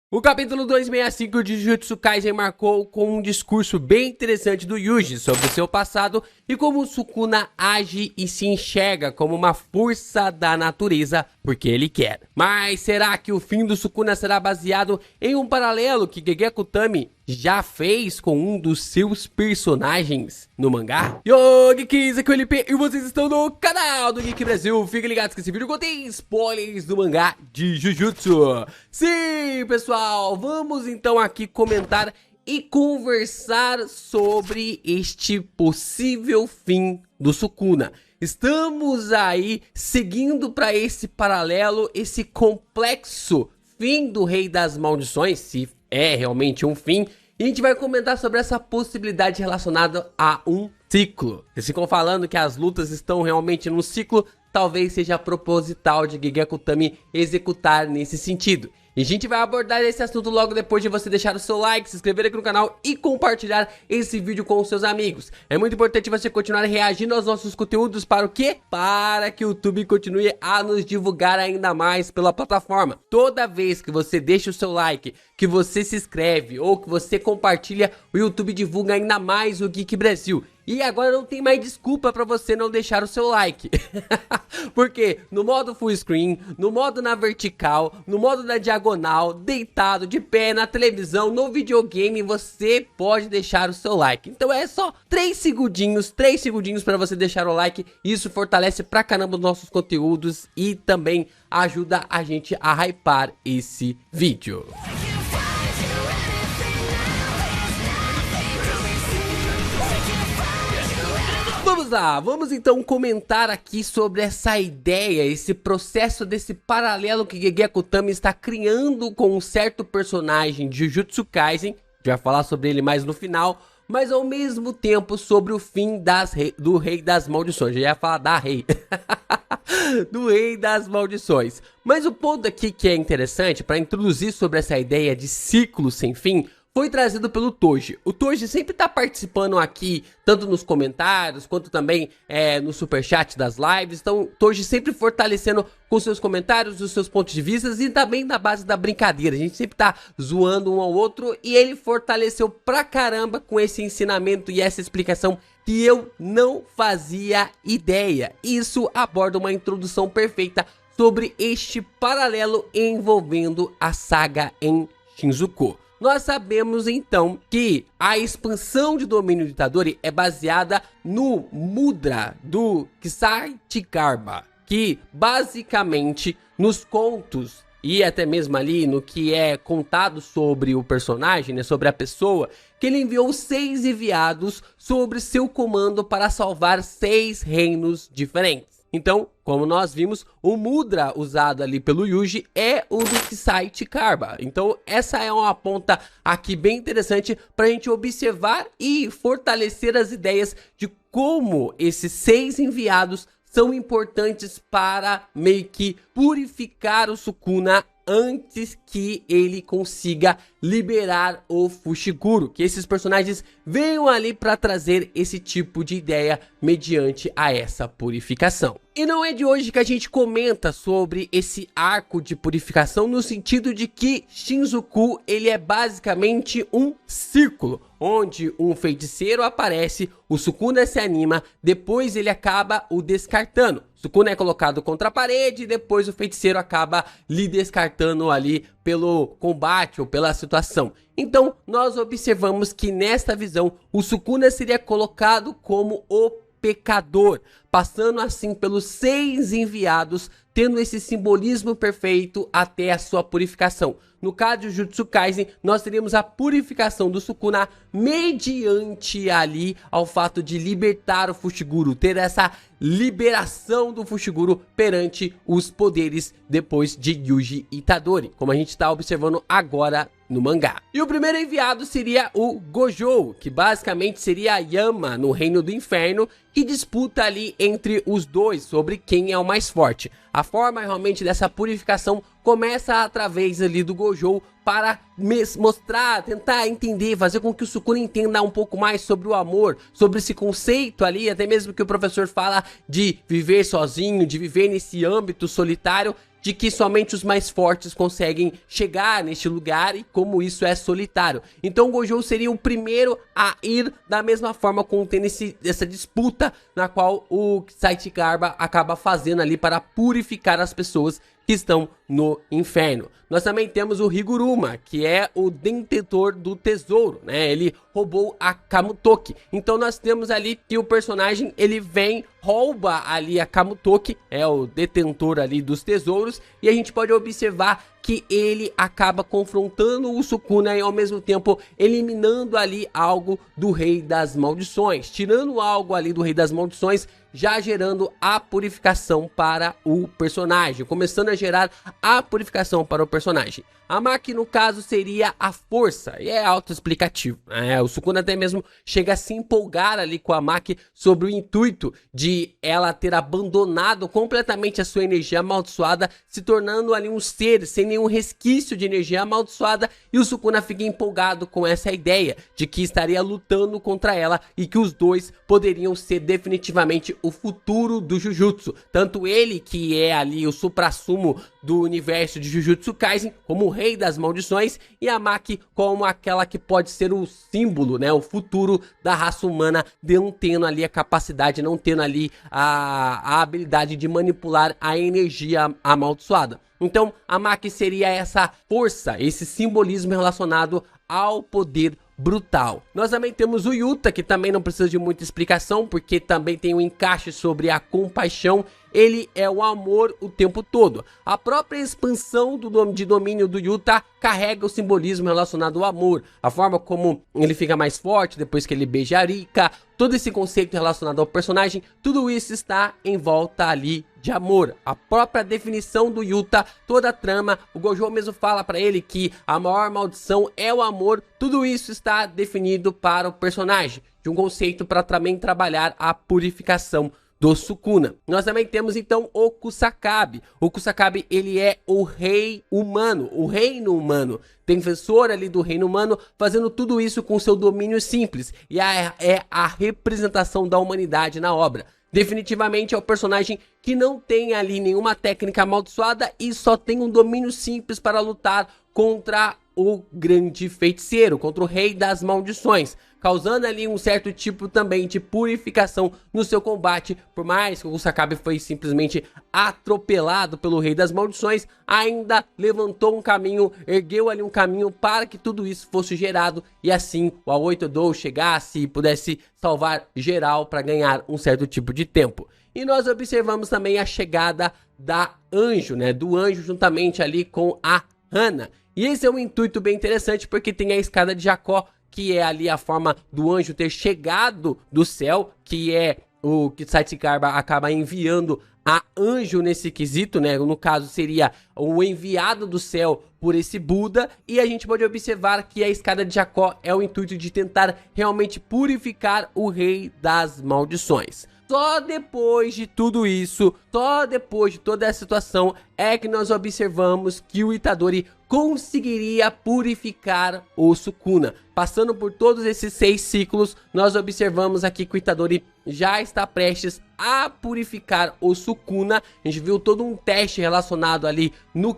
O capítulo 265 de Jujutsu Kaisen marcou com um discurso bem interessante do Yuji sobre seu passado e como o Sukuna age e se enxerga como uma força da natureza porque ele quer. Mas será que o fim do Sukuna será baseado em um paralelo que Gege Akutami já fez com um dos seus personagens no mangá? Yo, Geeks, aqui é o LP e vocês estão no canal do Geek Brasil. Fiquem ligados que esse vídeo contém spoilers do mangá de Jujutsu. Sim, pessoal, vamos então aqui comentar e conversar sobre este possível fim do Sukuna. Estamos aí seguindo para esse paralelo, esse complexo fim do Rei das Maldições, se é realmente um fim, e a gente vai comentar sobre essa possibilidade relacionada a um ciclo. Eles ficam falando que as lutas estão realmente num ciclo, talvez seja proposital de Gege Akutami executar nesse sentido. E a gente vai abordar esse assunto logo depois de você deixar o seu like, se inscrever aqui no canal e compartilhar esse vídeo com os seus amigos. É muito importante você continuar reagindo aos nossos conteúdos para o quê? Para que o YouTube continue a nos divulgar ainda mais pela plataforma. Toda vez que você deixa o seu like, que você se inscreve ou que você compartilha, o YouTube divulga ainda mais o Geek Brasil. E agora não tem mais desculpa para você não deixar o seu like. Porque no modo full screen, no modo na vertical, no modo na diagonal, deitado, de pé, na televisão, no videogame, você pode deixar o seu like. Então é só 3 segundinhos para você deixar o like. Isso fortalece pra caramba os nossos conteúdos e também ajuda a gente a hypar esse vídeo. Vamos lá, vamos então comentar aqui sobre essa ideia, esse processo desse paralelo que Gege Akutami está criando com um certo personagem de Jujutsu Kaisen. A gente vai falar sobre ele mais no final, mas ao mesmo tempo sobre o fim do Rei das Maldições. Já ia falar da Rei. Do Rei das Maldições. Mas o ponto aqui que é interessante para introduzir sobre essa ideia de ciclo sem fim foi trazido pelo Toji. O Toji sempre tá participando aqui, tanto nos comentários, quanto também no superchat das lives. Então, o Toji sempre fortalecendo com seus comentários, os seus pontos de vista e também na base da brincadeira. A gente sempre tá zoando um ao outro e ele fortaleceu pra caramba com esse ensinamento e essa explicação que eu não fazia ideia. Isso aborda uma introdução perfeita sobre este paralelo envolvendo a saga em Shinjuku. Nós sabemos então que a expansão de domínio de Itadori é baseada no mudra do Ksai-Chikarba, que basicamente nos contos e até mesmo ali no que é contado sobre o personagem, né, sobre a pessoa, que ele enviou 6 enviados sobre seu comando para salvar 6 reinos diferentes. Então, como nós vimos, o mudra usado ali pelo Yuji é o do Ksai-Chikarba. Então, essa é uma ponta aqui bem interessante para a gente observar e fortalecer as ideias de como esses 6 enviados são importantes para meio que purificar o Sukuna antes que ele consiga liberar o Fushiguro, que esses personagens venham ali para trazer esse tipo de ideia mediante a essa purificação. E não é de hoje que a gente comenta sobre esse arco de purificação no sentido de que Shinjuku ele é basicamente um círculo, onde um feiticeiro aparece, o Sukuna se anima, depois ele acaba o descartando. O Sukuna é colocado contra a parede e depois o feiticeiro acaba lhe descartando ali pelo combate ou pela situação. Então nós observamos que nesta visão o Sukuna seria colocado como o pecador, passando assim pelos 6 enviados, tendo esse simbolismo perfeito até a sua purificação. No caso de Jujutsu Kaisen, nós teríamos a purificação do Sukuna mediante ali ao fato de libertar o Fushiguro, ter essa liberação do Fushiguro perante os poderes depois de Yuji Itadori, como a gente está observando agora no mangá. E o primeiro enviado seria o Gojo, que basicamente seria a Yama no Reino do Inferno, que disputa ali entre os dois sobre quem é o mais forte. A forma realmente dessa purificação começa através ali do Gojo para mostrar, tentar entender, fazer com que o Sukuna entenda um pouco mais sobre o amor, sobre esse conceito ali, até mesmo que o professor fala de viver sozinho, de viver nesse âmbito solitário, de que somente os mais fortes conseguem chegar neste lugar e como isso é solitário. Então o Gojo seria o primeiro a ir da mesma forma, contendo essa disputa na qual o Saichigarba acaba fazendo ali para purificar as pessoas que estão no inferno. Nós também temos o Higuruma, que é o detentor do tesouro, né? Ele roubou a Kamutoki. Então nós temos ali que o personagem, ele vem, rouba ali a Kamutoki, é o detentor ali dos tesouros, e a gente pode observar que ele acaba confrontando o Sukuna e ao mesmo tempo eliminando ali algo do Rei das Maldições, tirando algo ali do Rei das Maldições, já gerando a purificação para o personagem, começando a gerar a purificação para o personagem. A Maki, no caso, seria a força, e é autoexplicativo, né? O Sukuna até mesmo chega a se empolgar ali com a Maki sobre o intuito de ela ter abandonado completamente a sua energia amaldiçoada, se tornando ali um ser sem nenhum resquício de energia amaldiçoada, e o Sukuna fica empolgado com essa ideia de que estaria lutando contra ela e que os dois poderiam ser definitivamente o futuro do Jujutsu. Tanto ele, que é ali o suprassumo do universo de Jujutsu Kaisen, como o Rei das Maldições, e a Maki como aquela que pode ser o símbolo, né, o futuro da raça humana, não tendo ali a capacidade, não tendo ali a habilidade de manipular a energia amaldiçoada. Então a Maki seria essa força, esse simbolismo relacionado ao poder brutal. Nós também temos o Yuta, que também não precisa de muita explicação, porque também tem um encaixe sobre a compaixão. Ele é o amor o tempo todo. A própria expansão de domínio do Yuta carrega o simbolismo relacionado ao amor. A forma como ele fica mais forte depois que ele beija a Rika, todo esse conceito relacionado ao personagem, tudo isso está em volta ali de amor. A própria definição do Yuta, toda a trama, o Gojo mesmo fala para ele que a maior maldição é o amor. Tudo isso está definido para o personagem, de um conceito para também trabalhar a purificação do Sukuna. Nós também temos então o Kusakabe. O Kusakabe, ele é o rei humano, o reino humano, defensor ali do reino humano, fazendo tudo isso com seu domínio simples, e é a representação da humanidade na obra. Definitivamente é o personagem que não tem ali nenhuma técnica amaldiçoada e só tem um domínio simples para lutar contra o grande feiticeiro, contra o Rei das Maldições, causando ali um certo tipo também de purificação no seu combate. Por mais que o Kusakabe foi simplesmente atropelado pelo Rei das Maldições, ainda levantou um caminho, ergueu ali um caminho para que tudo isso fosse gerado, e assim o Aoitodou chegasse e pudesse salvar geral para ganhar um certo tipo de tempo. E nós observamos também a chegada da Anjo, né, do Anjo juntamente ali com a Hana. E esse é um intuito bem interessante, porque tem a escada de Jacó, que é ali a forma do anjo ter chegado do céu, que é o que Saichigarba acaba enviando a Anjo nesse quesito, né? No caso seria o enviado do céu por esse Buda, e a gente pode observar que a escada de Jacó é o intuito de tentar realmente purificar o Rei das Maldições. Só depois de tudo isso, só depois de toda essa situação, é que nós observamos que o Itadori conseguiria purificar o Sukuna. Passando por todos esses 6 ciclos, nós observamos aqui que o Itadori já está prestes a purificar o Sukuna. A gente viu todo um teste relacionado ali nos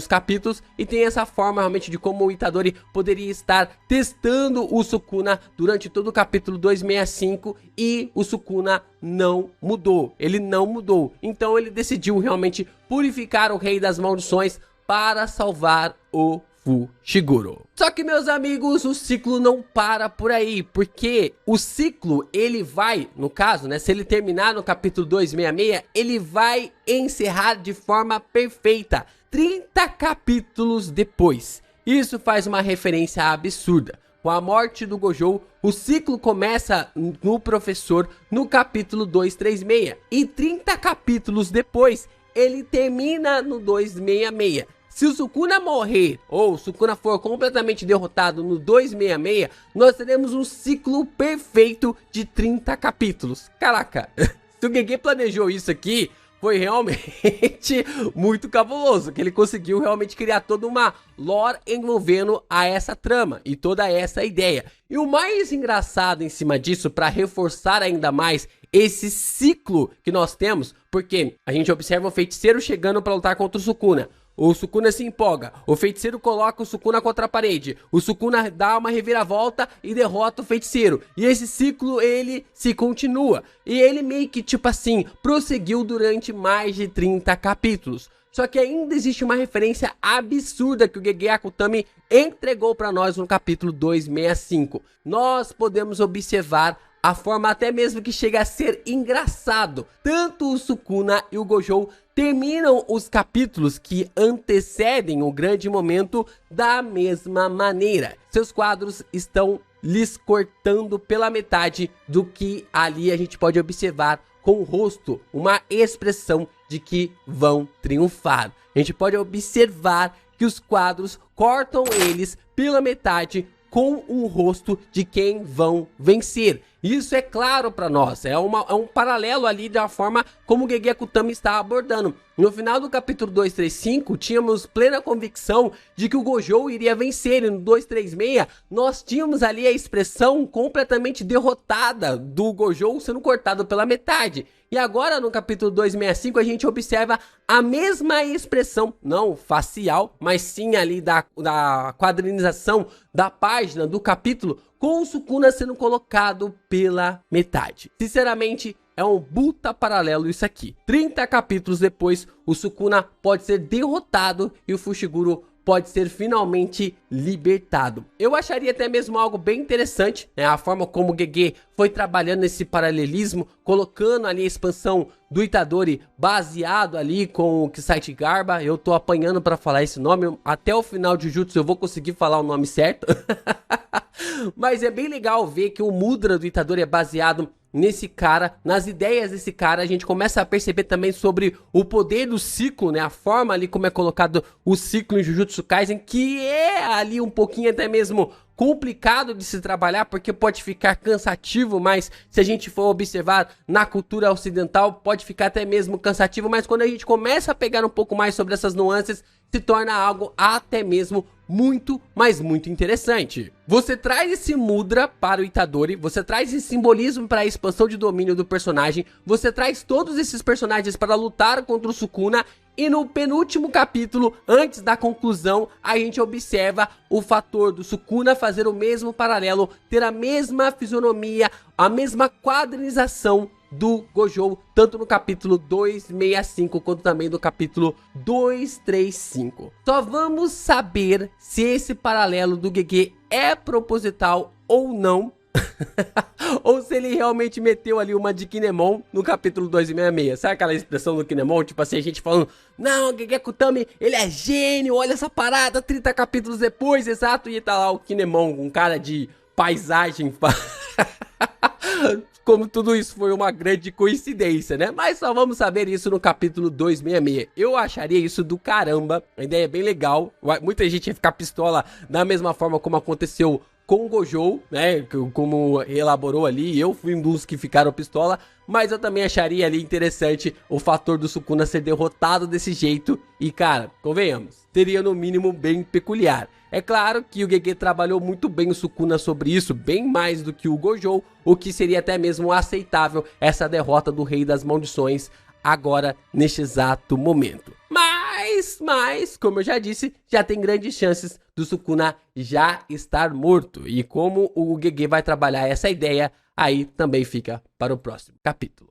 capítulos, e tem essa forma realmente de como o Itadori poderia estar testando o Sukuna durante todo o capítulo 265, e o Sukuna não mudou, ele não mudou. Então ele decidiu realmente purificar o Rei das Maldições para salvar o Fushiguro. Só que, meus amigos, o ciclo não para por aí, porque o ciclo, ele vai, no caso, né, se ele terminar no capítulo 266, ele vai encerrar de forma perfeita, 30 capítulos depois. Isso faz uma referência absurda. Com a morte do Gojo, o ciclo começa no professor no capítulo 236, e 30 capítulos depois, ele termina no 266. Se o Sukuna morrer, ou o Sukuna for completamente derrotado no 266, nós teremos um ciclo perfeito de 30 capítulos. Caraca, se o Gege planejou isso aqui, foi realmente muito cabuloso, que ele conseguiu realmente criar toda uma lore envolvendo a essa trama e toda essa ideia. E o mais engraçado em cima disso, para reforçar ainda mais esse ciclo que nós temos, porque a gente observa o feiticeiro chegando para lutar contra o Sukuna. O Sukuna se empolga, o feiticeiro coloca o Sukuna contra a parede, o Sukuna dá uma reviravolta e derrota o feiticeiro. E esse ciclo, ele se continua. E ele meio que, tipo assim, prosseguiu durante mais de 30 capítulos. Só que ainda existe uma referência absurda que o Gege Akutami entregou para nós no capítulo 265. Nós podemos observar a forma até mesmo que chega a ser engraçado. Tanto o Sukuna e o Gojo terminam os capítulos que antecedem o grande momento da mesma maneira. Seus quadros estão lhes cortando pela metade do que ali a gente pode observar com o rosto, uma expressão de que vão triunfar. A gente pode observar que os quadros cortam eles pela metade com um rosto de quem vão vencer. Isso é claro para nós, é um paralelo ali da forma como o Gege Akutami está abordando. No final do capítulo 235, tínhamos plena convicção de que o Gojo iria vencer, e no 236, nós tínhamos ali a expressão completamente derrotada do Gojo sendo cortado pela metade. E agora no capítulo 265 a gente observa a mesma expressão, não facial, mas sim ali da quadrinização da página do capítulo, com o Sukuna sendo colocado pela metade. Sinceramente, é um puta paralelo isso aqui. 30 capítulos depois, o Sukuna pode ser derrotado e o Fushiguro pode ser finalmente libertado. Eu acharia até mesmo algo bem interessante, né? A forma como o Gege foi trabalhando esse paralelismo, colocando ali a expansão do Itadori baseado ali com o Kisaichi Garba. Eu tô apanhando para falar esse nome, até o final de Jujutsu eu vou conseguir falar o nome certo. Mas é bem legal ver que o mudra do Itadori é baseado nesse cara, nas ideias desse cara. A gente começa a perceber também sobre o poder do ciclo, né? A forma ali como é colocado o ciclo em Jujutsu Kaisen, que é ali um pouquinho até mesmo complicado de se trabalhar, porque pode ficar cansativo, mas se a gente for observar na cultura ocidental, pode ficar até mesmo cansativo, mas quando a gente começa a pegar um pouco mais sobre essas nuances, se torna algo até mesmo muito, mas muito interessante. Você traz esse mudra para o Itadori, você traz esse simbolismo para a expansão de domínio do personagem, você traz todos esses personagens para lutar contra o Sukuna, e no penúltimo capítulo, antes da conclusão, a gente observa o fator do Sukuna fazer o mesmo paralelo, ter a mesma fisionomia, a mesma quadrinização do Gojo, tanto no capítulo 265 quanto também do capítulo 235. Só vamos saber se esse paralelo do Gege é proposital ou não, ou se ele realmente meteu ali uma de Kinemon no capítulo 266. Sabe aquela expressão do Kinemon? Tipo assim, a gente falando, não, Gege Akutami, ele é gênio, olha essa parada, 30 capítulos depois, exato, e tá lá o Kinemon, um cara de paisagem, como tudo isso foi uma grande coincidência, né? Mas só vamos saber isso no capítulo 266. Eu acharia isso do caramba, a ideia é bem legal. Muita gente ia ficar pistola da mesma forma como aconteceu com o Gojo, né? Como elaborou ali, eu fui um dos que ficaram pistola, mas eu também acharia ali interessante o fator do Sukuna ser derrotado desse jeito. E cara, convenhamos, seria no mínimo bem peculiar. É claro que o Gege trabalhou muito bem o Sukuna sobre isso, bem mais do que o Gojo, o que seria até mesmo aceitável essa derrota do Rei das Maldições agora, neste exato momento. Mas, como eu já disse, já tem grandes chances do Sukuna já estar morto. E como o Gege vai trabalhar essa ideia, aí também fica para o próximo capítulo.